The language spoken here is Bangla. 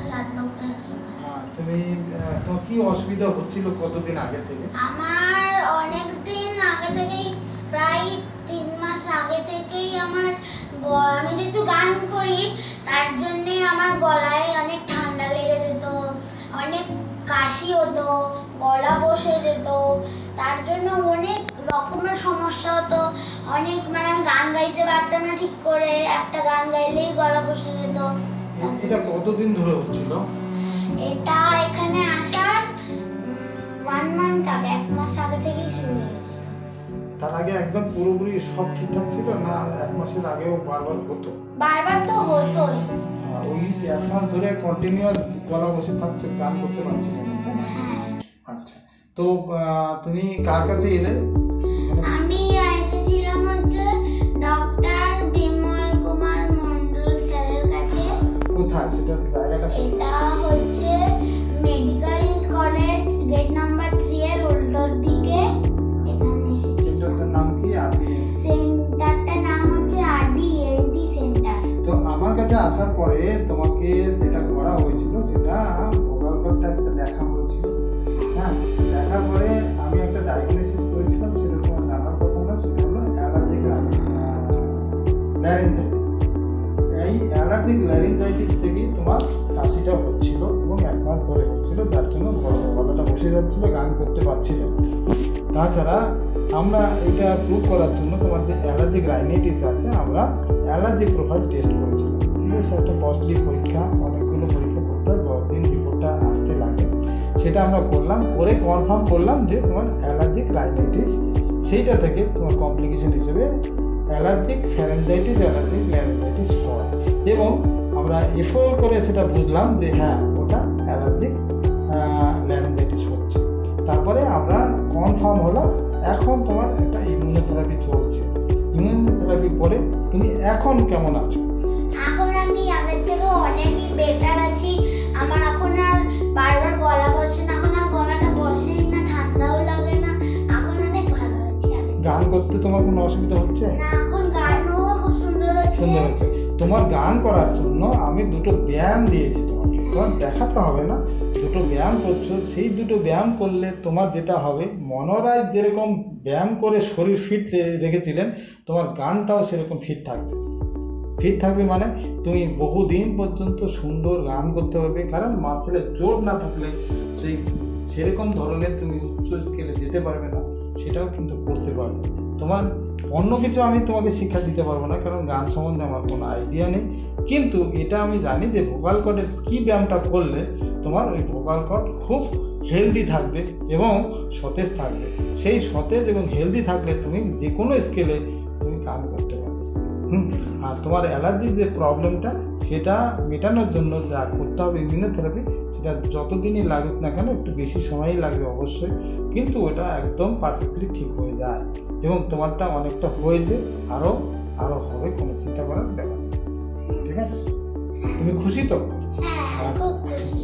7,80,000। তুমি তোমার কি অসুবিধা হচ্ছিল কতদিন আগে থেকে? আমার অনেক দিন আগে থেকেই, প্রায় 3 মাস আগে থেকেই আমার আমি যেহেতু গান করি তার জন্যে আমার গলায় অনেক ঠান্ডা লেগে যেত, অনেক কাশি হতো, গলা বসে যেত, তার জন্য অনেক রকমের সমস্যা হতো। অনেক আমি গান গাইতে পারতাম না ঠিক করে, একটা গান গাইলেই গলা বসে যেত। এটা কতদিন ধরে হচ্ছিল? এটা এখানে আসার 1 মান্থ আগে, 1 মাস আগে থেকেই শুরু হয়েছিল। তার আগে একদম পুরোপুরি সব ঠিকঠাক ছিল না? 1 মাসের আগেও বারবার হতো? বারবার তো হতোই। ওই 1 মাস ধরে কন্টিনিউয়াস গলা বসে থাকতো, গান করতে পারছিলে না? আচ্ছা, তো তুমি কার কাছে এলে? আমি এসেছিলাম হচ্ছে ডক্টর বিমল কুমার মন্ডল স্যারের কাছে। কোথায় সেটা, জায়গাটা? এটা হচ্ছে মেডিকেল কলেজ গেট নাম্বার 3 এর উল্টোর দিকে। এখানে এসেছি। সেন্টারটার নাম কি? সেন্টারটার নাম হচ্ছে RDNT সেন্টার। তো আমার কাছে আসার পরে তোমাকে যেটা করা হয়েছিল সেটা ভোকাল কর্ডটা একটা দেখা হয়েছিল। হ্যাঁ, দেখার পরে আমি একটা ডায়াগনোসিস করেছিলাম, সেটা তোমার জানার কথা না, সেটা হলো অ্যালার্জিক ল্যারিঞ্জাইটিস। এই অ্যালার্জিক ল্যারিঞ্জাইটিস থেকেই তোমার কাশিটা হচ্ছিল এবং 1 মাস ধরে হচ্ছিল, যার জন্য গলাটা বসে যাচ্ছিল, গান করতে পারছিল না। তাছাড়া আমরা এটা প্রুভ করার জন্য তোমার যে অ্যালার্জিক রাইনাইটিস আছে, আমরা অ্যালার্জিক প্রোফাইল টেস্ট করেছিলাম। বেশ একটা কস্টলি পরীক্ষা, অনেকগুলো পরীক্ষা করতে হয়, 10 দিন রিপোর্টটা আসতে লাগে। সেটা আমরা করলাম, করে কনফার্ম করলাম যে তোমার অ্যালার্জিক রাইনাইটিস, সেইটা থেকে তোমার কমপ্লিকেশন হিসেবে অ্যালার্জিক ফ্যারেঞ্জাইটিস, অ্যালার্জিক ল্যারিঞ্জাইটিস হয়। এবং আমরা এফোল করে সেটা বুঝলাম যে হ্যাঁ, ওটা অ্যালার্জিক ল্যারিঞ্জাইটিস হচ্ছে। তারপরে আমরা কনফার্ম হলাম, এখন তোমার একটা ইমিউনোথেরাপি চলছে। ইমিউনোথেরাপি পরে তুমি এখন কেমন আছো? এখন আমি আগের থেকে অনেকই বেটার আছি। আমার এখন আর বারবার গলা বসে না, এখন আর গলাটা বসেই না, ঠান্ডাও লাগে না, এখন অনেক ভালো আছি। গান করতে তোমার কোনো অসুবিধা হচ্ছে না? এখন গানও খুব সুন্দর হচ্ছে। তোমার গান করার জন্য আমি 2টো ব্যায়াম দিয়েছি তোমাকে, তোমার দেখাতে হবে না, 2টো ব্যায়াম করছো। সেই 2টো ব্যায়াম করলে তোমার যেটা হবে, মনোরাজ যেরকম ব্যায়াম করে শরীর ফিট রেখেছিলেন, তোমার গানটাও সেরকম ফিট থাকবে। ফিট থাকবে মানে তুমি বহুদিন পর্যন্ত সুন্দর গান করতে পারবে, কারণ মাসেলের জোর না থাকলে সেরকম ধরনের তুমি উচ্চ স্কেলে যেতে পারবে না, সেটাও কিন্তু করতে পারবে। তোমার অন্য কিছু আমি তোমাকে শিক্ষা দিতে পারবো না, কারণ গান সম্বন্ধে আমার কোনো আইডিয়া নেই। কিন্তু এটা আমি জানি যে ভোকাল কর্ডের কী ব্যায়ামটা করলে তোমার ওই ভোকাল কর্ড খুব হেলদি থাকবে এবং সতেজ থাকবে। সেই সতেজ এবং হেলদি থাকলে তুমি যে কোনো স্কেলে তুমি গান করতে পারবে। আর তোমার অ্যালার্জির যে প্রবলেমটা, সেটা মেটানোর জন্য যা করতে হবে ইমিউনোথেরাপি, সেটা যতদিনই লাগুক না কেন, একটু বেশি সময়ই লাগবে অবশ্যই, কিন্তু ওটা একদম পারফেক্টলি ঠিক হয়ে যায়। এবং তোমারটা অনেকটা হয়েছে, আরও হবে, কোনো চিন্তা করার ব্যাপার নেই। ঠিক আছে? তুমি খুশি তো? হ্যাঁ, খুব খুশি।